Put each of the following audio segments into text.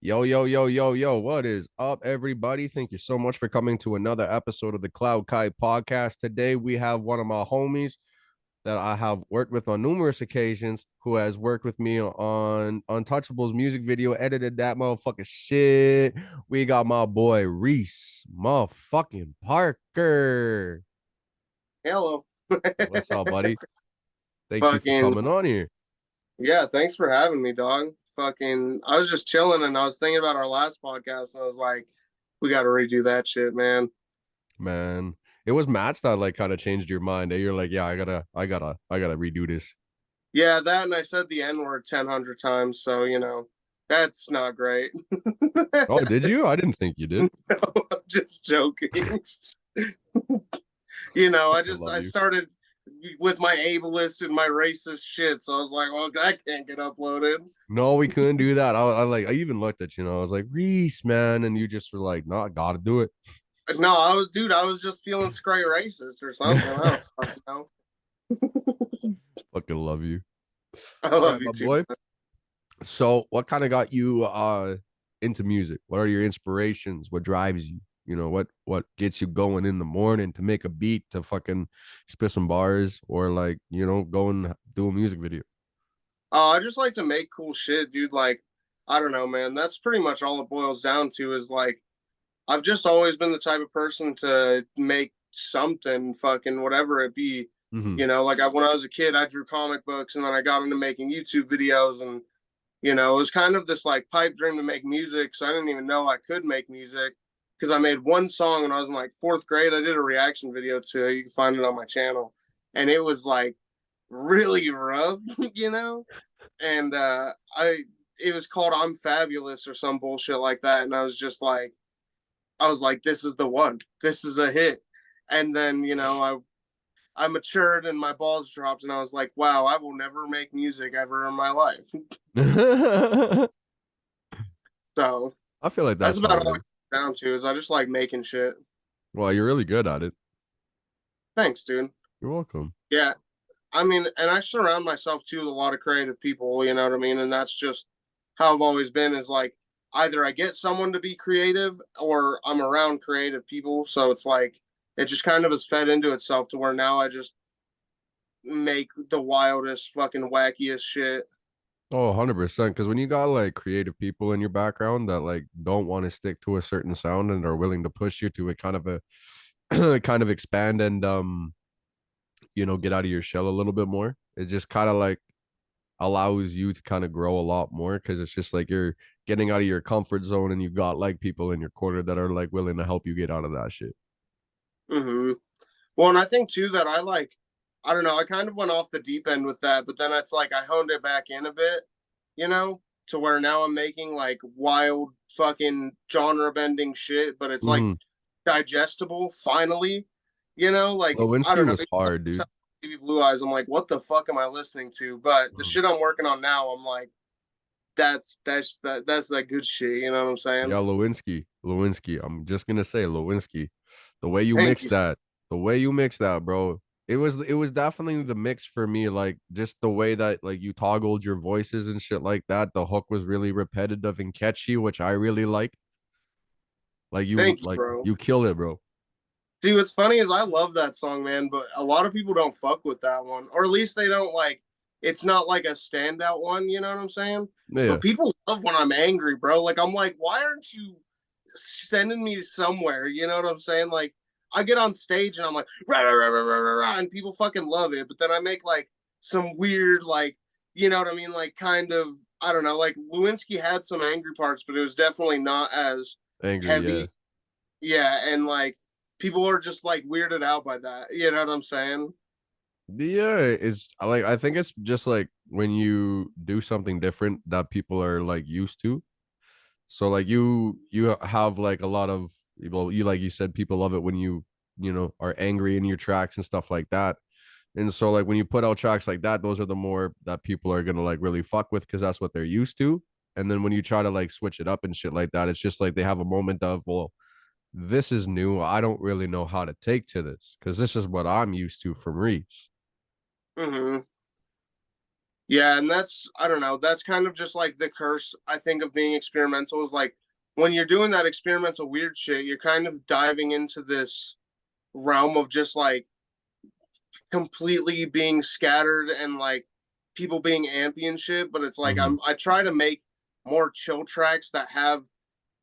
Yo, yo, yo, yo, yo, what is up, everybody? Thank you so much for coming to another episode of the K.Y.T.E podcast. Today, we have one of my homies that I have worked with on numerous occasions, who has worked with me on Untouchable's music video, edited that motherfucking shit. We got my boy Reece, motherfucking Parker. Hello. What's up, buddy? Thank you for Fucking coming on here, yeah, thanks for having me, dog. Fucking I was just chilling and I was thinking about our last podcast and I was like, we gotta redo that shit, man. man. It was Matt's that like kind of changed your mind. You're like, yeah, I gotta redo this. Yeah, that and I said the N-word 10 times, so that's not great. Oh, did you? I didn't think you did. I'm just joking. I love I you. started with my ableist and my racist shit, so I was like, well, that can't get uploaded. No, we couldn't do that. I even looked at you, I was like, Reese, man, and you just were like, no, I gotta do it. No, I was just feeling straight racist or something. I don't fucking know. Fucking love you. I All right, love you my too. boy. So what kind of got you into music? What are your inspirations? What drives you? What gets you going in the morning to make a beat, to fucking spit some bars, or like, go and do a music video? I just like to make cool shit, dude. Like, I don't know, man. That's pretty much all it boils down to is like, I've just always been the type of person to make something, fucking whatever it be. Mm-hmm. When I was a kid, I drew comic books and then I got into making YouTube videos. And, it was kind of this like pipe dream to make music. So I didn't even know I could make music because I made one song when I was in like fourth grade. I did a reaction video to it. You can find it on my channel. And it was like really rough, you know? and I it was called I'm Fabulous or some bullshit like that, and I was like, this is the one, this is a hit, and then I matured and my balls dropped, and I was like, wow, I will never make music ever in my life. I So feel like that's that's how about it all I is. come down to is I just like making shit. Well, you're really good at it. Thanks, dude. You're welcome. Yeah, I mean, and I surround myself too with a lot of creative people, you know what I mean? And that's just how I've always been is like either I get someone to be creative or I'm around creative people. So it's like it just kind of has fed into itself to where now I just make the wildest, fucking wackiest shit. Oh, 100%. Because when you got like creative people in your background that like don't want to stick to a certain sound and are willing to push you to a kind of a kind of expand and get out of your shell a little bit more, it just kind of like allows you to kind of grow a lot more, because it's just like you're getting out of your comfort zone and you got like people in your corner that are like willing to help you get out of that shit. Mm-hmm. Well, and I think too that I don't know, I kind of went off the deep end with that, but then it's like I honed it back in a bit, to where now I'm making like wild fucking genre bending shit, but it's like Mm-hmm. digestible finally, like I Lewinsky don't know. was hard, dude. Baby Blue Eyes, I'm like, what the fuck am I listening to? But the shit I'm working on now, I'm like, that's that good shit. You know what I'm Yeah, saying? Lewinsky. I'm just gonna say Lewinsky. The way you Thank mix you. that, the way you mix that, bro. It was definitely the mix for me. Like just the way that like you toggled your voices and shit like that. The hook was really repetitive and catchy, which I really like. Like you Thank you, like bro. you killed it, bro. See, what's funny is I love that song, man, but a lot of people don't fuck with that one, or at least they don't like. It's not like a standout one. You know what I'm saying? Yeah. But people love when I'm angry, bro. Like I'm like, why aren't you sending me somewhere? You know what I'm saying? Like I get on stage and I'm like, rah, rah, rah, rah, rah, rah, rah, and people fucking love it. But then I make like some weird, like, you know what I mean? Like kind of, I don't know. Like Lewinsky had some angry parts, but it was definitely not as Angry, yeah. heavy. Yeah, and like people are just like weirded out by that. You know what I'm saying? Yeah, I think it's just like when you do something different that people are like used to. So like you have like a lot of, well, you like you said, people love it when you are angry in your tracks and stuff like that. And so like when you put out tracks like that, those are the more that people are gonna like really fuck with, because that's what they're used to. And then when you try to like switch it up and shit like that, it's just like they have a moment of, well, this is new. I don't really know how to take to this because this is what I'm used to from Reese. Mm-hmm. Yeah, and that's, I don't know, that's kind of just like the curse, I think, of being experimental is like when you're doing that experimental weird shit, you're kind of diving into this realm of just like completely being scattered and like people being ampy and shit. But it's like Mm-hmm. I try to make more chill tracks that have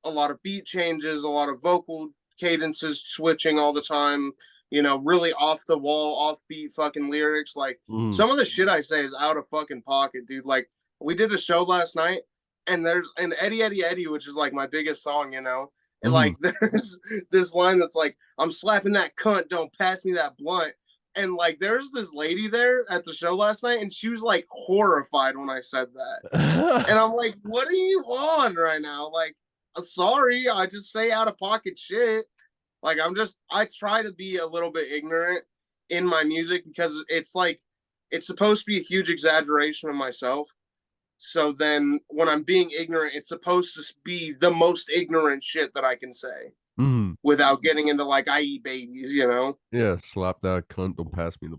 a lot of beat changes, a lot of vocal cadences switching all the time, you know, really off the wall, offbeat fucking lyrics. Like Mm-hmm. some of the shit I say is out of fucking pocket, dude. Like we did a show last night and there's an Eddie Eddie Eddie, which is like my biggest song, you know. And Mm-hmm. like there's this line that's like, I'm slapping that cunt, don't pass me that blunt. And like there's this lady there at the show last night, and she was like horrified when I said that. And I'm like, what are you on right now? Like, sorry, I just say out of pocket shit. Like, I try to be a little bit ignorant in my music because it's like, it's supposed to be a huge exaggeration of myself. So then when I'm being ignorant, it's supposed to be the most ignorant shit that I can say Mm-hmm. without getting into like, I eat babies, you know? Yeah, slap that cunt, don't pass me the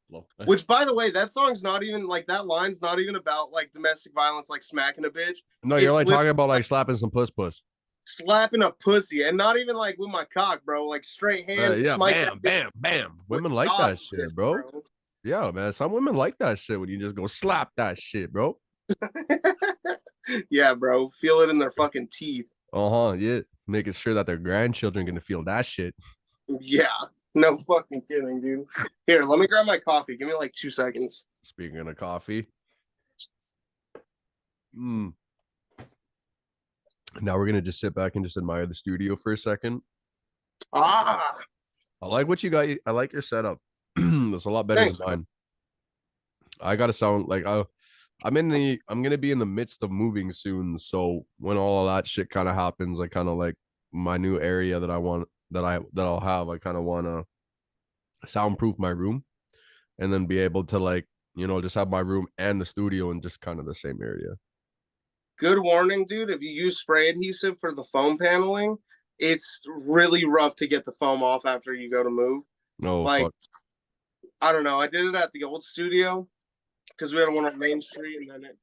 blunt. Which, by the way, that song's not even like that line's not even about like domestic violence, like smacking a bitch. No, you're It's like literally talking about like like slapping some puss. slapping a pussy, and not even like with my cock, bro. Like straight hand, Yeah, smite that bam, bitch bam, bam. with Women like dog that shit, fist, bro. bro. Yeah, man. Some women like that shit when you just go slap that shit, bro. Yeah, bro. Feel it in their fucking teeth. Uh-huh, yeah. Making sure that their grandchildren gonna feel that shit. Yeah. No fucking kidding, dude. Here, let me grab my coffee. Give me like 2 seconds. Speaking of coffee. Mm. Now we're gonna just sit back and just admire the studio for a second. Ah, I like what you got. I like your setup. It's a lot better than thanks. mine. I gotta sound like I'm gonna be in the midst of moving soon. So when all of that shit kind of happens, I kind of like my new area that I want that I'll have. I kind of want to soundproof my room and then be able to like just have my room and the studio in just kind of the same area. Good warning, dude. If you use spray adhesive for the foam paneling, it's really rough to get the foam off after you go to move. No Like, fuck. I don't know. I did it at the old studio because we had one on Main Street, and then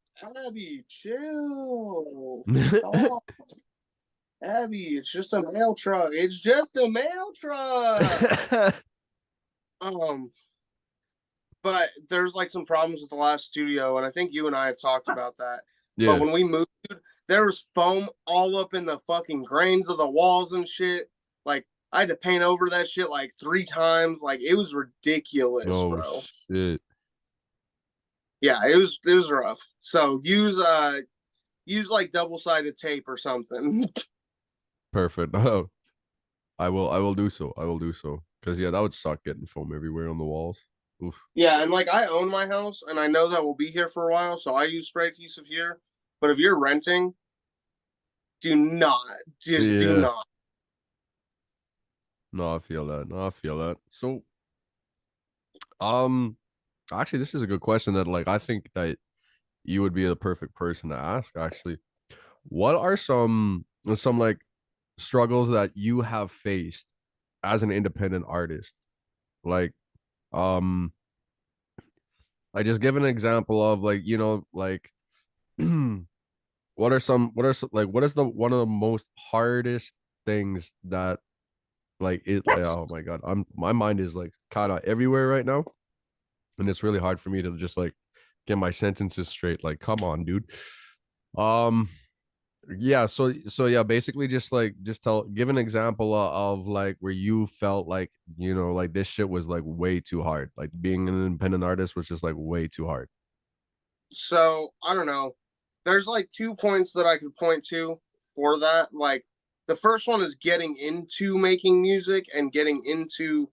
Abby, chill. Oh, Abby, it's just a mail truck. It's just a mail truck. Um, but there's like some problems with the last studio, and I think you and I have talked about that. But Yeah. when we moved, there was foam all up in the fucking grains of the walls and shit. Like I had to paint over that shit like 3 times. Like it was ridiculous, Oh bro. shit. Yeah, it was rough. So use like double-sided tape or something. Perfect. Oh, I will do so. I will do so. Cause yeah, that would suck getting foam everywhere on the walls. Oof. Yeah, and like I own my house and I know that we'll be here for a while, so I use spray adhesive here. But if you're renting, do not, just do Yeah. not. No, I feel that. No, I feel that. So, um, actually, this is a good question that like I think that you would be the perfect person to ask. Actually, what are some like struggles that you have faced as an independent artist? Like, um, I just give an example of like like what is the one of the most hardest things that like it like oh my god my mind is like kind of everywhere right now and it's really hard for me to just like get my sentences straight like come on dude um yeah so yeah basically just like just give an example of like where you felt like like this shit was like way too hard like being an independent artist was just like way too hard. So I don't know. There's like 2 points that I could point to for that. Like the first one is getting into making music and getting into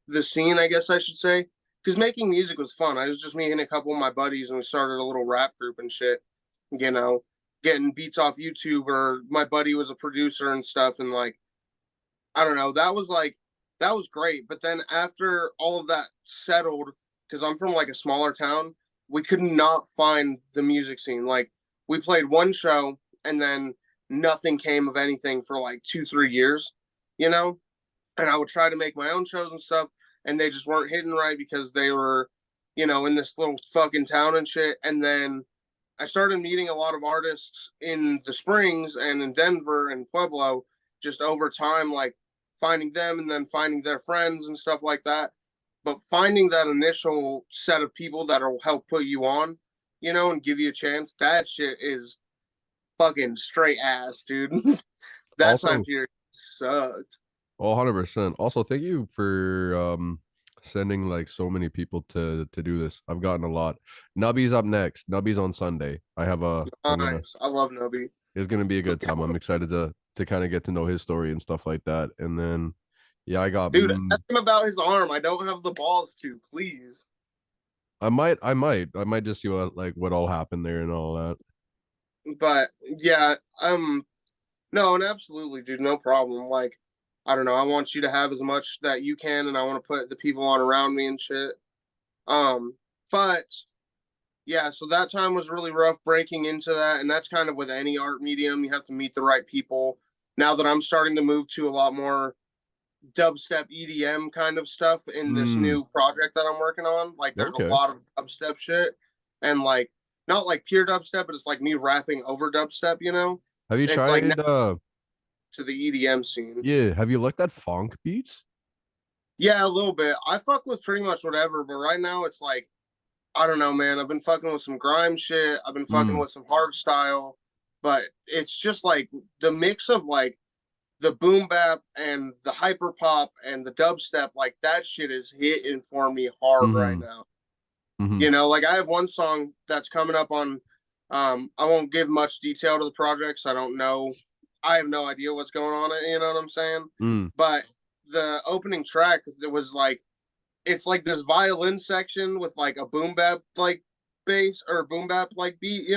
the scene, I guess I should say. Because making music was fun. I was just meeting a couple of my buddies and we started a little rap group and shit, you know, getting beats off YouTube, or my buddy was a producer and stuff. And like, I don't know, that was great. But then after all of that settled, because I'm from like a smaller town, we could not find the music scene. Like we played one show and then nothing came of anything for like 2, 3 years, you know? And I would try to make my own shows and stuff, and they just weren't hitting right because they were in this little fucking town and shit. And then I started meeting a lot of artists in the Springs and in Denver and Pueblo just over time, like finding them and then finding their friends and stuff like that. But finding that initial set of people that'll help put you on, and give you a chance, that shit is fucking straight ass, dude. That time Also, period sucked. 100%. Also, thank you for sending like so many people to do this. I've gotten a lot. Nubby's up next. Nubby's on Sunday. I'm gonna Nice. I love Nobi. it's gonna be a good time. I'm excited to kind of get to know his story and stuff like that. And then yeah, Dude, ask him about his arm. I don't have the balls to, please. I might just see what all happened there and all that. But yeah, no, and absolutely, dude, no problem. Like, I don't know. I want you to have as much that you can, and I want to put the people on around me and shit. Um, but yeah, so that time was really rough breaking into that, and that's kind of with any art medium. You have to meet the right people. Now that I'm starting to move to a lot more dubstep EDM kind of stuff in this Mm, new project that I'm working on, like there's a okay. lot of dubstep shit, and like not like pure dubstep, but it's like me rapping over dubstep. Have you It's like now tried to the EDM scene. yeah, have you looked at funk beats? Yeah, a little bit. I fuck with pretty much whatever, but right now it's like I don't know, man. I've been fucking with some grime shit. I've been fucking Mm, with some hard style, but it's just like the mix of like the boom bap and the hyper pop and the dubstep, like that shit is hitting for me hard right mm-hmm, now. mm-hmm. Like I have one song that's coming up on I won't give much detail to the projects. I don't know. I have no idea what's going on it, you know what I'm saying? Mm, But the opening track it was like it's like this violin section with like a boom bap like bass or boom bap like beat,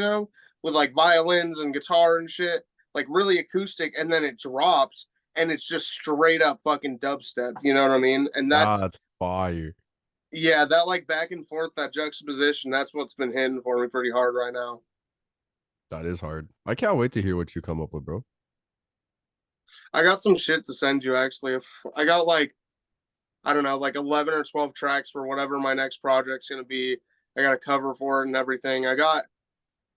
with like violins and guitar and shit, like really acoustic, and then it drops and it's just straight up fucking dubstep, you know what I mean? And that's that's fire. yeah, that like back and forth, that juxtaposition, that's what's been hitting for me pretty hard right now. That is hard. I can't wait to hear what you come up with, bro. I got some shit to send you actually. If I got like I don't know, like 11 or 12 tracks for whatever my next project's going to be. I got a cover for it and everything.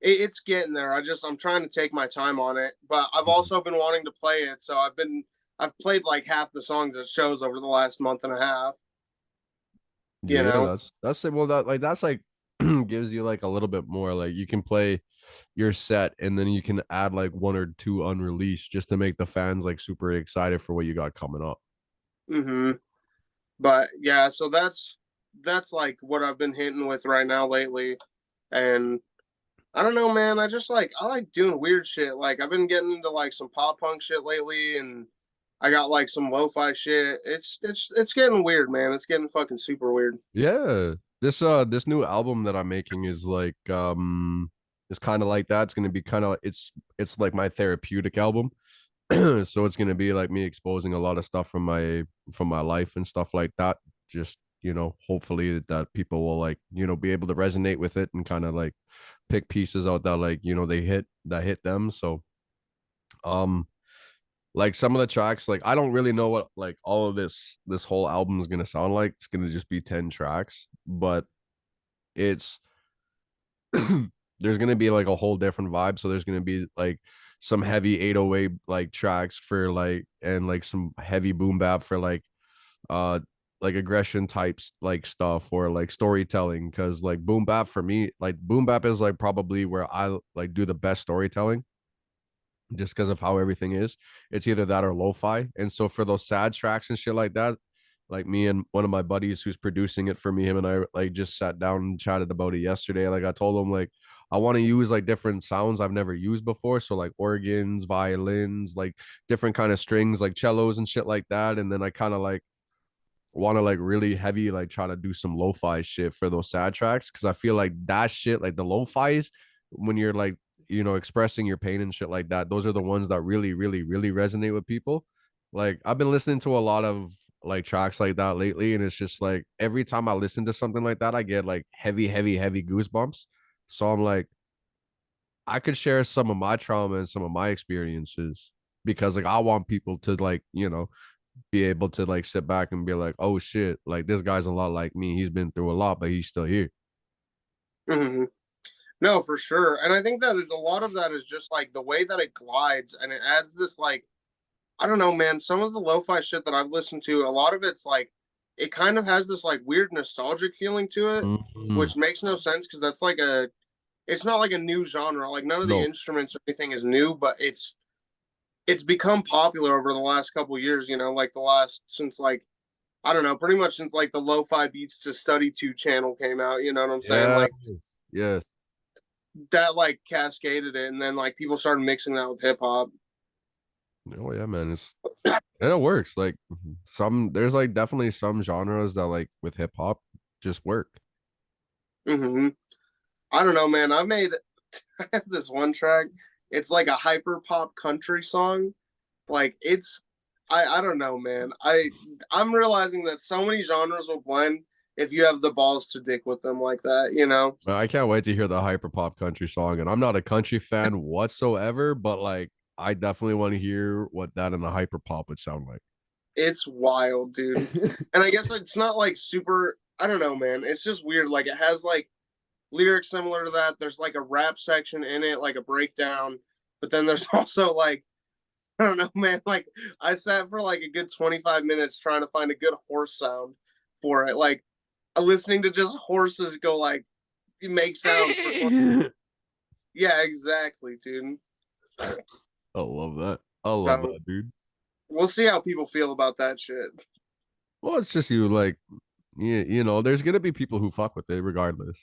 It's getting there. I'm trying to take my time on it, but I've Mhm. also been wanting to play it. So I've played like half the songs at shows over the last month and a half, you Yeah, know? that's it. Well, that's like gives you like a little bit more. Like you can play your set and then you can add like one or two unreleased just to make the fans like super excited for what you got coming up. hmm But yeah, so that's like what I've been hitting with right now lately. And I don't know, man. I like doing weird shit. Like I've been getting into like some pop punk shit lately, and I got like some lo-fi shit. It's getting weird, man. It's getting fucking super weird. Yeah. This new album that I'm making is like it's kind of like that. It's gonna be kind of it's like my therapeutic album. So it's gonna be like me exposing a lot of stuff from my life and stuff like that. Just hopefully that people will like be able to resonate with it and kind of like pick pieces out that like they hit them. So um like some of the tracks like I don't really know what like all of this whole album is gonna sound like. It's gonna just be 10 tracks, but it's there's gonna be like a whole different vibe. So there's gonna be like some heavy 808 like tracks for like and like some heavy boom bap for uh like aggression types like stuff or like storytelling because like boom bap for me like boom bap is like probably where I like do the best storytelling just because of how everything is. It's either that or lo-fi. And so for those sad tracks and shit like that, like me and one of my buddies who's producing it for me, him and I like just sat down and chatted about it yesterday. Like I told him like I want to use like different sounds I've never used before. So like organs, violins, like different kind of strings, like cellos and shit like that. And then I kind of like want to like really heavy like try to do some lo-fi shit for those sad tracks because I feel like that shit like the lo-fi's when you're like expressing your pain and shit like that, those are the ones that really really really resonate with people. Like I've been listening to a lot of like tracks like that lately and it's just like every time I listen to something like that I get like heavy heavy heavy goosebumps. So I'm like I could share some of my trauma and some of my experiences because like I want people to like be able to like sit back and be like, oh shit, like this guy's a lot like me. He's been through a lot, but he's still here. Hmm. No, for sure. And I think that a lot of that is just like the way that it glides and it adds this like I don't know, man. Some of the lo-fi shit that I've listened to, a lot of it's like it kind of has this like weird nostalgic feeling to it, Mm, which makes no sense because that's like a it's not like a new genre. Like none of the no, instruments or anything is new, but it's become popular over the last couple of years, like the last since like I don't know, pretty much since like the Lo-Fi Beats to Study 2 channel came out, you know what I'm saying? yes, Like yes. that like cascaded it and then like people started mixing that with hip hop. Oh yeah, man. It's and it works. Like some there's like definitely some genres that like with hip hop just work. Hmm. I don't know, man. I have this one track. It's like a hyper pop country song. Like I don't know, man. I'm realizing that so many genres will blend if you have the balls to dick with them like that, you know? I can't wait to hear the hyper pop country song. And I'm not a country fan whatsoever, but like I definitely want to hear what that in the hyper pop would sound like. It's wild, dude. And I guess it's not like super I don't know, man. It's just weird. Like it has like lyrics similar to that. There's like a rap section in it, like a breakdown. But then there's also like I don't know, man. Like I sat for like a good 25 minutes trying to find a good horse sound for it. Like listening to just horses go like make sounds for 20. I Yeah, exactly, dude. love that. I love So that, dude. we'll see how people feel about that shit. Well, it's just you like you know, there's gonna be people who fuck with it regardless.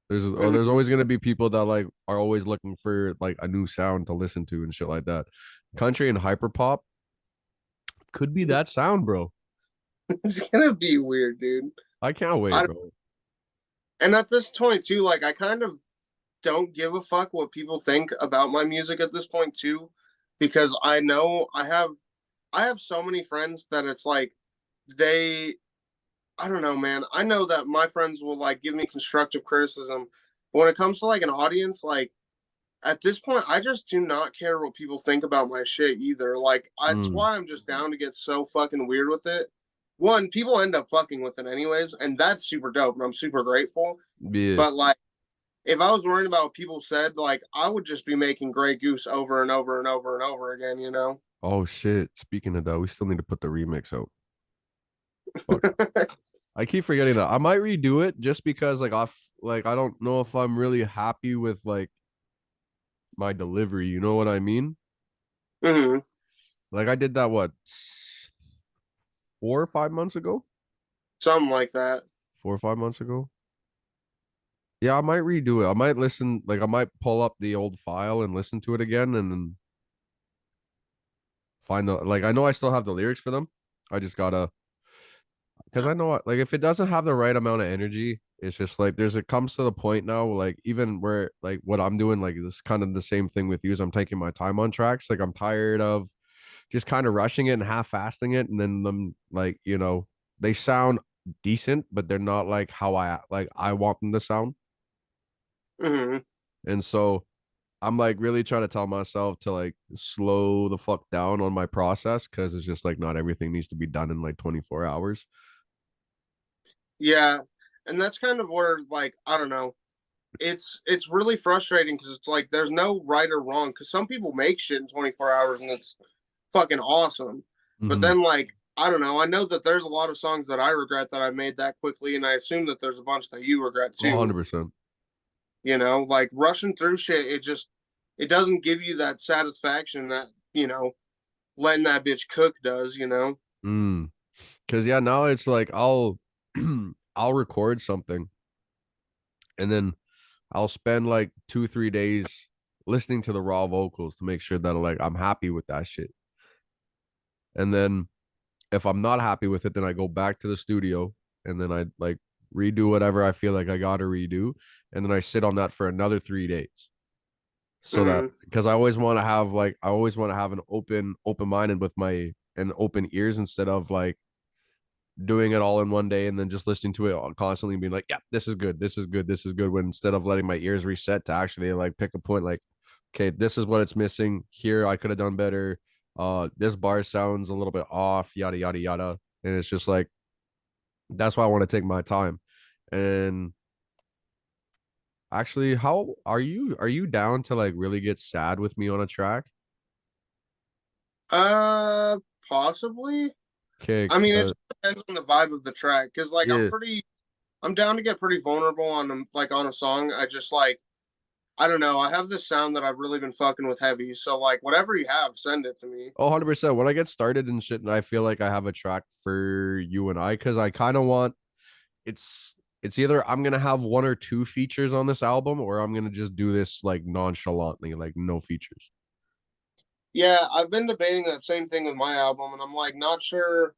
There's Mhm. always gonna be people that like are always looking for like a new sound to listen to and shit like that. Country and hyper pop could be that sound, bro. It's gonna be weird, dude. I can't wait, I bro. and at this point too, like I kind of don't give a fuck what people think about my music at this point too, because I know I have so many friends that it's like they I don't know, man. I know that my friends will like give me constructive criticism. But when it comes to like an audience, like at this point, I just do not care what people think about my shit either. Like that's Mm, why I'm just down to get so fucking weird with it. One, people end up fucking with it anyways, and that's super dope, and I'm super grateful. yeah. But like, if I was worrying about what people said, like I would just be making Grey Goose over and over and over and over again, you know? Oh shit. Speaking of that, we still need to put the remix out. Fuck. I keep forgetting that. I might redo it just because like I don't know if I'm really happy with like my delivery. You know what I mean? Hmm. Like I did that what 4 or 5 months ago? Something like that. 4 or 5 months ago. Yeah, I might redo it. I might listen, like I might pull up the old file and listen to it again and then find the like I know I still have the lyrics for them. I just gotta because I know like if it doesn't have the right amount of energy, it's just like it comes to the point now, like even where like what I'm doing, like this kind of the same thing with you is I'm taking my time on tracks. Like I'm tired of just kind of rushing it and half-fasting it, and then them like, they sound decent, but they're not like how I want them to sound. Hmm. And so I'm like really trying to tell myself to like slow the fuck down on my process because it's just like not everything needs to be done in like 24 hours. Yeah. And that's kind of where like, I don't know. It's really frustrating because it's like there's no right or wrong because some people make shit in 24 hours and it's fucking awesome. But Mm-hmm. then like I don't know. I know that there's a lot of songs that I regret that I made that quickly, and I assume that there's a bunch that you regret too. 100%. Like rushing through shit, it doesn't give you that satisfaction that letting that bitch cook does. Mm. Cause yeah, now it's like I'll I'll record something and then I'll spend like 2 3 days listening to the raw vocals to make sure that like I'm happy with that shit. And then if I'm not happy with it, then I go back to the studio and then I like redo whatever I feel like I gotta redo. And then I sit on that for another 3 days. So that Mm-hmm. because I always want to have an open mind and with my and open ears instead of like doing it all in one day and then just listening to it constantly being like, yeah, this is good, this is good, this is good. When instead of letting my ears reset to actually like pick a point, like, okay, this is what it's missing here. I could have done better. this bar sounds a little bit off, yada yada yada. And it's just like that's why I want to take my time. And actually, how are you down to like really get sad with me on a track? Uh, Possibly. Okay, I mean, it just depends on the vibe of the track. Cause like yeah. I'm down to get pretty vulnerable on like on a song. I just like, I don't know. I have this sound that I've really been fucking with heavy. So like, whatever you have, send it to me. Oh, 100%. When I get started and shit, and I feel like I have a track for you and I, because I kind of want it's it's either I'm gonna have one or two features on this album, or I'm gonna just do this like nonchalantly, like no features. Yeah, I've been debating that same thing with my album, and I'm like, not sure.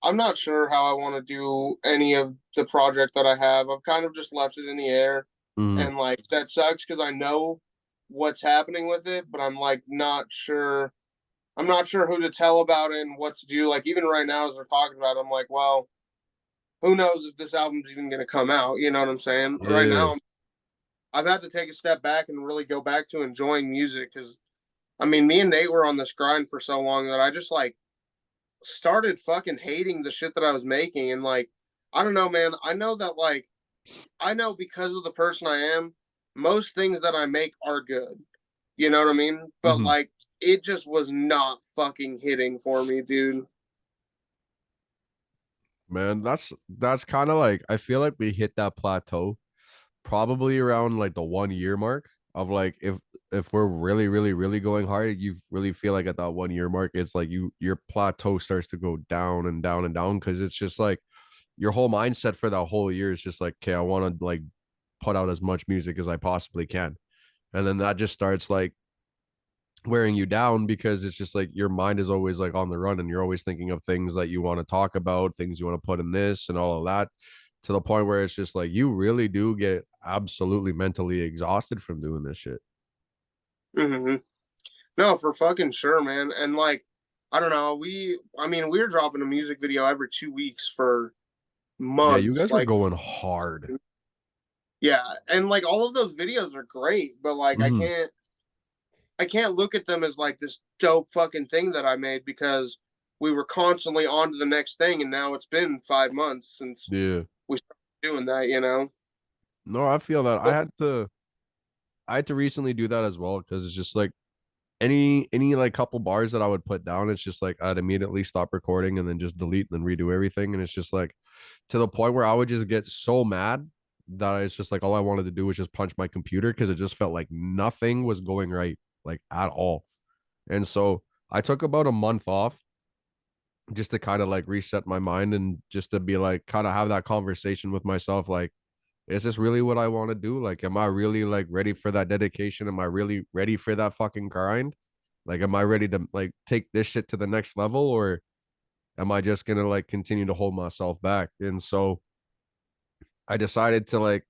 I'm not sure how I want to do any of the project that I have. I've kind of just left it in the air, Mm-hmm. and like that sucks because I know what's happening with it, but I'm like not sure. I'm not sure who to tell about it and what to do. Like even right now, as we're talking about it, I'm like, well, who knows if this album's even going to come out? You know what I'm saying? Right Yeah. now, I've had to take a step back and really go back to enjoying music because I mean, me and Nate were on this grind for so long that I just like started fucking hating the shit that I was making. And like, I don't know, man. I know that like, I know because of the person I am, most things that I make are good. You know what I mean? But Mm-hmm. like, it just was not fucking hitting for me, dude. Man, that's kind of like I feel like we hit that plateau probably around like the 1 year mark of like if we're really really going hard, you really feel like at that 1 year mark, it's like your plateau starts to go down and down and down because it's just like your whole mindset for that whole year is just like, okay, I want to like put out as much music as I possibly can. And then that just starts like wearing you down because it's just like your mind is always like on the run and you're always thinking of things that you want to talk about, things you want to put in this and all of that, to the point where it's just like you really do get absolutely mentally exhausted from doing this shit. Mm-hmm. No, for fucking sure, man. And like, I don't know. I mean, we were dropping a music video every 2 weeks for Yeah, you months. guys are Like, going hard. yeah. And like, all of those videos are great, but like, Mm-hmm. I can't look at them as like this dope fucking thing that I made because we were constantly on to the next thing, and now it's been 5 months since Yeah. we started doing that. You know. No, I feel that But, I had to recently do that as well because it's just like any like couple bars that I would put down, it's just like I'd immediately stop recording and then just delete and then redo everything. And it's just like to the point where I would just get so mad that it's just like all I wanted to do was just punch my computer because it just felt like nothing was going right, like at all. And so I took about a month off just to kind of like reset my mind and just to be like kind of have that conversation with myself, like, is this really what I want to do? Like, am I really like ready for that dedication? Am I really ready for that fucking grind? Like, am I ready to like take this shit to the next level, or am I just gonna like continue to hold myself back? And so I decided to like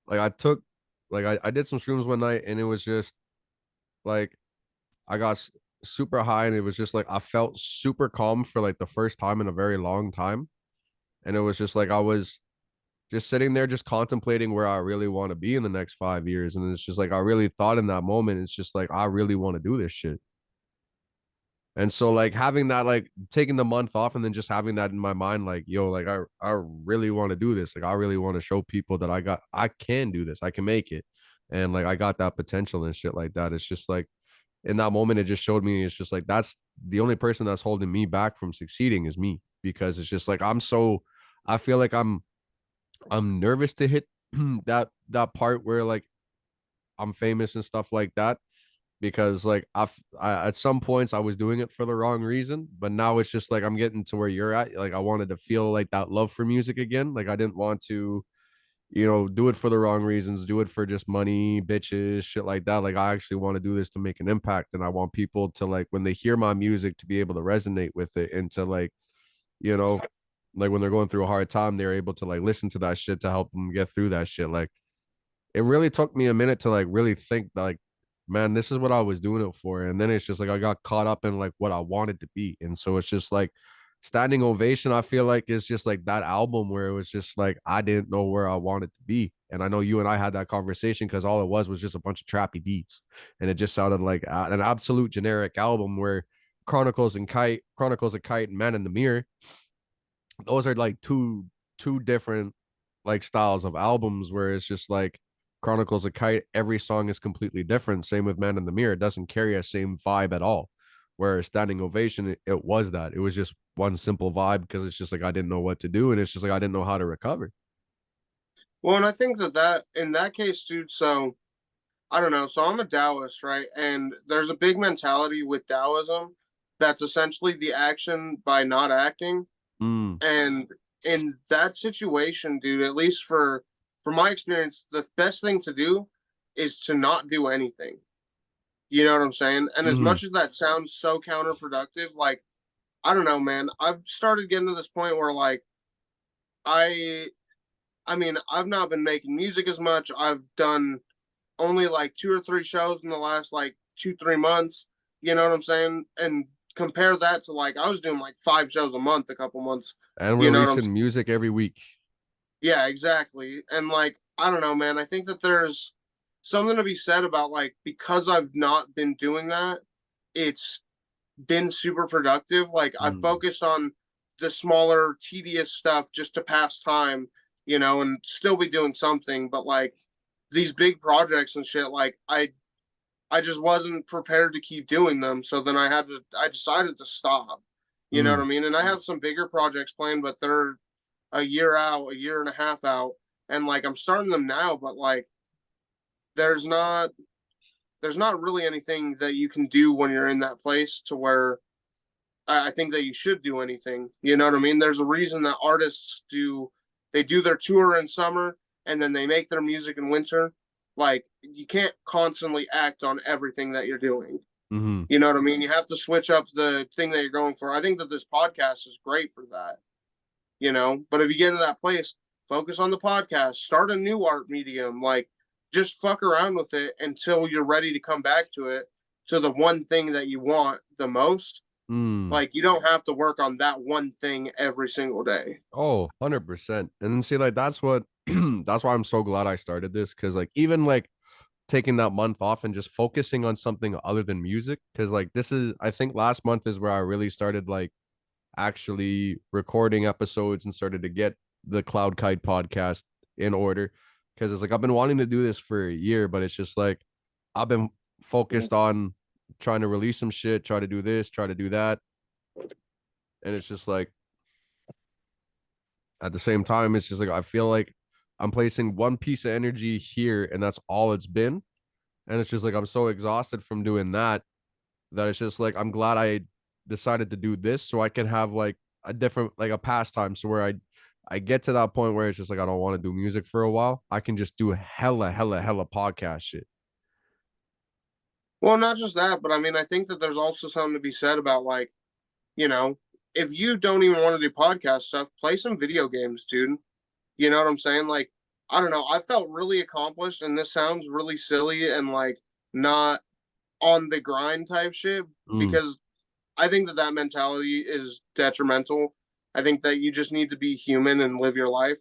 I took like I did some shrooms one night and it was just like I got super high and it was just like I felt super calm for like the first time in a very long time. And it was just like I was just sitting there just contemplating where I really want to be in the next 5 years. And it's just like I really thought in that moment, it's just like I really want to do this shit. And so like having that, like taking the month off and then just having that in my mind, like, yo, like I really want to do this. Like I really want to show people that I can do this. I can make it. And like I got that potential and shit like that. It's just like in that moment, it just showed me it's just like that's the only person that's holding me back from succeeding is me. Because it's just like I feel like I'm nervous to hit that part where like I'm famous and stuff like that because like I at some points I was doing it for the wrong reason, but now it's just like I'm getting to where you're at. Like I wanted to feel like that love for music again. Like I didn't want to, do it for the wrong reasons, do it for just money, bitches, shit like that. Like I actually want to do this to make an impact, and I want people to like when they hear my music to be able to resonate with it and to like, you know, like when they're going through a hard time, they're able to like listen to that shit to help them get through that shit. Like it really took me a minute to like really think like, man, this is what I was doing it for. And then it's just like I got caught up in like what I wanted to be. And so it's just like Standing Ovation, I feel like is just like that album where it was just like I didn't know where I wanted to be. And I know you and I had that conversation because all it was just a bunch of trappy beats. And it just sounded like an absolute generic album where Chronicles of Kite and Man in the Mirror, those are like two different like styles of albums where it's just like Chronicles of Kite, every song is completely different. Same with Man in the Mirror, it doesn't carry a same vibe at all. Where Standing Ovation, it was that. It was just one simple vibe because it's just like I didn't know what to do, and it's just like I didn't know how to recover. Well, and I think that in that case, dude. So I don't know. So I'm a Taoist, right? And there's a big mentality with Taoism that's essentially the action by not acting. Mm, And in that situation, dude, at least for my experience, the best thing to do is to not do anything. You know what I'm saying? And as mm-hmm, much as that sounds so counterproductive, like I don't know, man. I've started getting to this point where like I I mean, I've not been making music as much. I've done only like 2 or 3 shows in the last like 2, 3 months. You know what I'm saying? And compare that to like I was doing like 5 shows a month a couple months. and You know what I'm saying? releasing music every week. Yeah, exactly. And like I don't know, man. I think that there's something to be said about like because I've not been doing that, it's been super productive. Like I Mm, focused on the smaller, tedious stuff just to pass time, and still be doing something. But like these big projects and shit, like I just wasn't prepared to keep doing them. So then I decided to stop. You know what mm, I mean? And I have some bigger projects planned, but they're a year out, a year and a half out. And like I'm starting them now, but like there's not there's not really anything that you can do when you're in that place to where I think that you should do anything. You know what I mean? There's a reason that artists do their tour in summer and then they make their music in winter. Like you can't constantly act on everything that you're doing. mm-hmm. You know what I mean? You have to switch up the thing that you're going for. I think that this podcast is great for that. But if you get into that place, focus on the podcast, start a new art medium, like just fuck around with it until you're ready to come back to it, to the one thing that you want the most. Mm. Like you don't have to work on that one thing every single day. Oh, 100%. And then see, like that's what that's why I'm so glad I started this. Cause like even like taking that month off and just focusing on something other than music. Cause like this is I think last month is where I really started like actually recording episodes and started to get the K.Y.T.E podcast in order. Cause it's like I've been wanting to do this for a year, but it's just like I've been focused on trying to release some shit, try to do this, try to do that. And it's just like at the same time, it's just like I feel like I'm placing one piece of energy here and that's all it's been. And it's just like I'm so exhausted from doing that that it's just like I'm glad I decided to do this so I can have like a different like a pastime. So where I get to that point where it's just like I don't want to do music for a while. I can just do hella podcast shit. Well, not just that, but I mean, I think that there's also something to be said about like, you know, if you don't even want to do podcast stuff, play some video games, dude. You know what I'm saying? Like, I don't know. I felt really accomplished, and this sounds really silly and like not on the grind type shit Mm, because I think that that mentality is detrimental. I think that you just need to be human and live your life.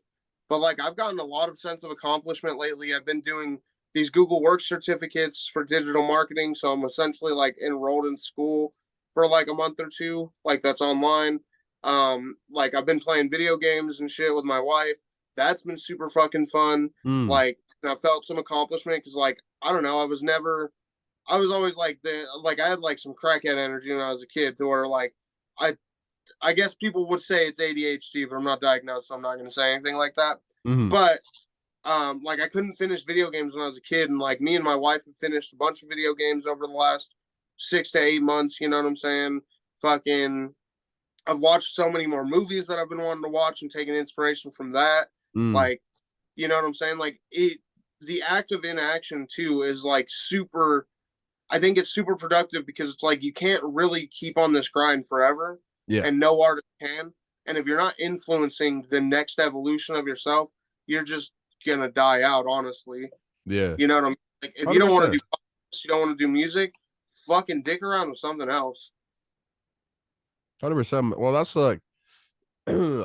But like I've gotten a lot of sense of accomplishment lately. I've been doing these Google Work certificates for digital marketing, so I'm essentially like enrolled in school for like a month or two, like that's online. Like I've been playing video games and shit with my wife. That's been super fucking fun. mm, Like I felt some accomplishment because like I don't know, I was always like I had like some crackhead energy when I was a kid to where like I I guess people would say it's ADHD, but I'm not diagnosed, so I'm not gonna say anything like that. mm, But like I couldn't finish video games when I was a kid, and like me and my wife have finished a bunch of video games over the last 6 to 8 months, you know what I'm saying? Fucking I've watched so many more movies that I've been wanting to watch and taking inspiration from that. mm. Like, you know what I'm saying? Like the act of inaction too is like super I think it's super productive because it's like you can't really keep on this grind forever, Yeah, and no artist can. And if you're not influencing the next evolution of yourself, you're just gonna die out. Honestly, yeah. you know what I'm like. If you don't want to 100%. do, you don't want to do music, fucking dick around with something else. 100%. Well, that's like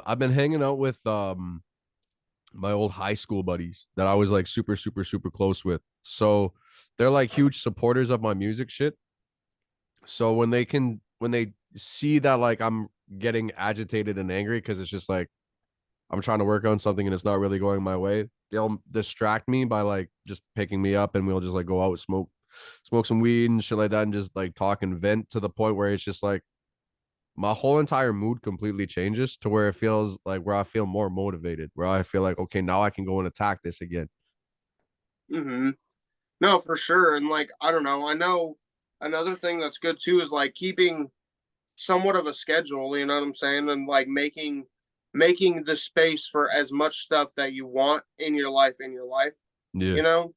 I've been hanging out with my old high school buddies that I was like super, super, super close with. So they're like huge supporters of my music shit. So when they see that like I'm getting agitated and angry because it's just like I'm trying to work on something and it's not really going my way, they'll distract me by like just picking me up and we'll just like go out, smoke some weed and shit like that and just like talk and vent to the point where it's just like my whole entire mood completely changes to where it feels like where I feel more motivated, where I feel like, okay, now I can go and attack this again. Mm-hmm. No, for sure. And like, I don't know. I know another thing that's good too is like keeping somewhat of a schedule, you know what I'm saying? And like making the space for as much stuff that you want in your life, Yeah. you know?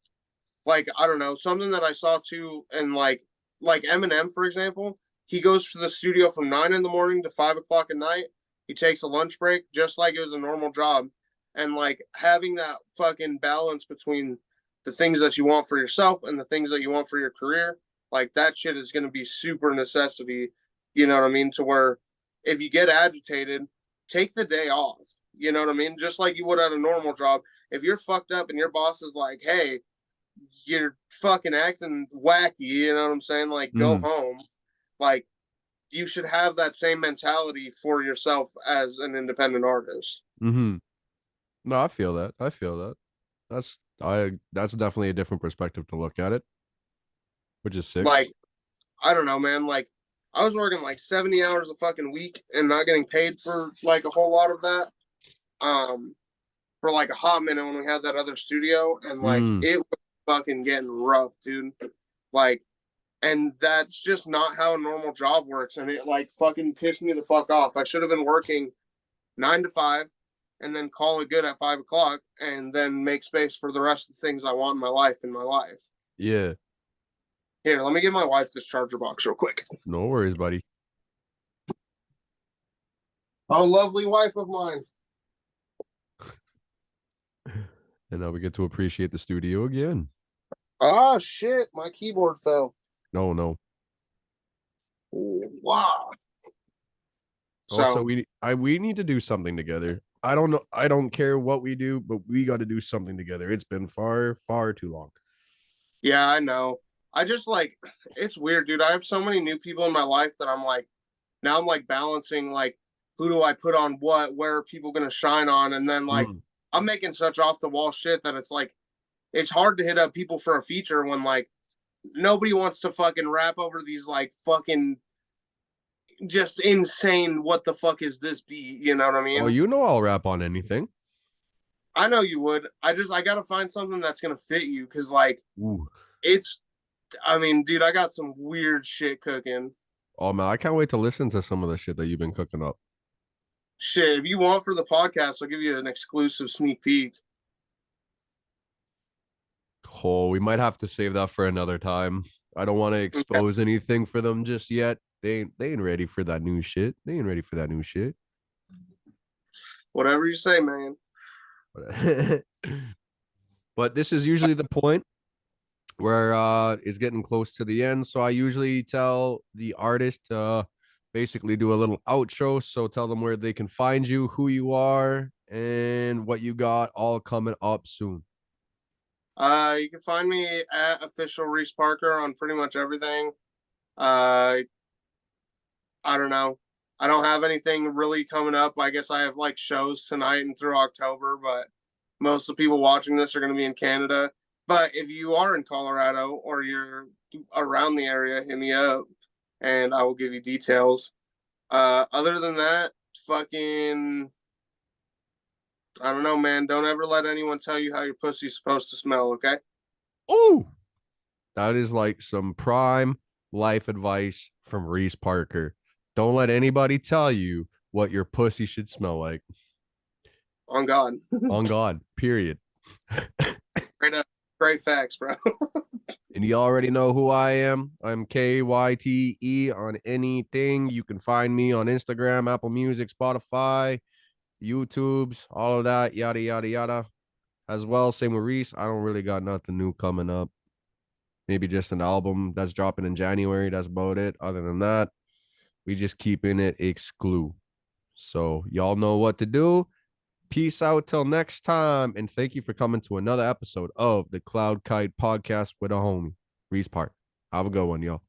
Like, I don't know, something that I saw too, and like Eminem, for example, he goes to the studio from 9 in the morning to 5 o'clock at night. He takes a lunch break just like it was a normal job. And like having that fucking balance between the things that you want for yourself and the things that you want for your career, like that shit is gonna be super necessity, you know what I mean? To where if you get agitated, take the day off. You know what I mean? Just like you would at a normal job. If you're fucked up and your boss is like, hey, you're fucking acting wacky, you know what I'm saying? Like, go Mm. home. Like, you should have that same mentality for yourself as an independent artist. Mm-hmm. No, I feel that. I feel that. That's definitely a different perspective to look at it, which is sick. Like, I don't know, man. Like, I was working like 70 hours a fucking week and not getting paid for like a whole lot of that. Um, for like a hot minute when we had that other studio, and like Mm. it was fucking getting rough, dude. Like, and that's just not how a normal job works, and it like fucking pissed me the fuck off. I should have been working 9 to 5 and then call it good at 5 o'clock and then make space for the rest of the things I want in my life. Yeah. Here, let me give my wife this charger box real quick. No worries, buddy. Oh, lovely wife of mine. And now we get to appreciate the studio again. Ah, shit, my keyboard fell. No, no. Wow. Also, So, we need to do something together. I don't know. I don't care what we do, but we got to do something together. It's been far, far too long. yeah, I know. I just like, it's weird, dude. I have so many new people in my life that I'm like, now I'm like balancing, like, who do I put on what? Where are people going to shine on? And then, like, Mm. I'm making such off the wall shit that it's like, it's hard to hit up people for a feature when like nobody wants to fucking rap over these like fucking just insane what the fuck is this beat, you know what I Oh, mean? you know I'll rap on anything. I know you would. I gotta find something that's gonna fit you because like Ooh. it's I mean, dude, I got some weird shit cooking. Oh man, I can't wait to listen to some of the shit that you've been cooking up. Shit, if you want for the podcast, I'll give you an exclusive sneak peek. Oh, we might have to save that for another time. I don't want to Okay. expose anything for them just yet. They ain't ready for that new shit. They ain't ready for that new shit. Whatever you say, man. But, but this is usually the point where it's getting close to the end. So I usually tell the artist to basically do a little outro. So tell them where they can find you, who you are, and what you got all coming up soon. You can find me at official Reese Parker on pretty much everything. Uh, I don't know. I don't have anything really coming up. I guess I have like shows tonight and through October, but most of the people watching this are going to be in Canada. But if you are in Colorado or you're around the area, hit me up and I will give you details. Other than that, fucking, I don't know, man. Don't ever let anyone tell you how your pussy's supposed to smell, okay? Oh, that is like some prime life advice from Reese Parker. Don't let anybody tell you what your pussy should smell like. On God. On God, period. Great, great facts, bro. And you already know who I am. I'm KYTE on anything. You can find me on Instagram, Apple Music, Spotify, YouTube's, all of that, yada, yada, yada. As well, same with Reese. I don't really got nothing new coming up. Maybe just an album that's dropping in January. That's about it. Other than that, we just keeping it exclu. So y'all know what to do. Peace out till next time. And thank you for coming to another episode of the Cloud Kite podcast with a homie, Reese Park. Have a good one, y'all.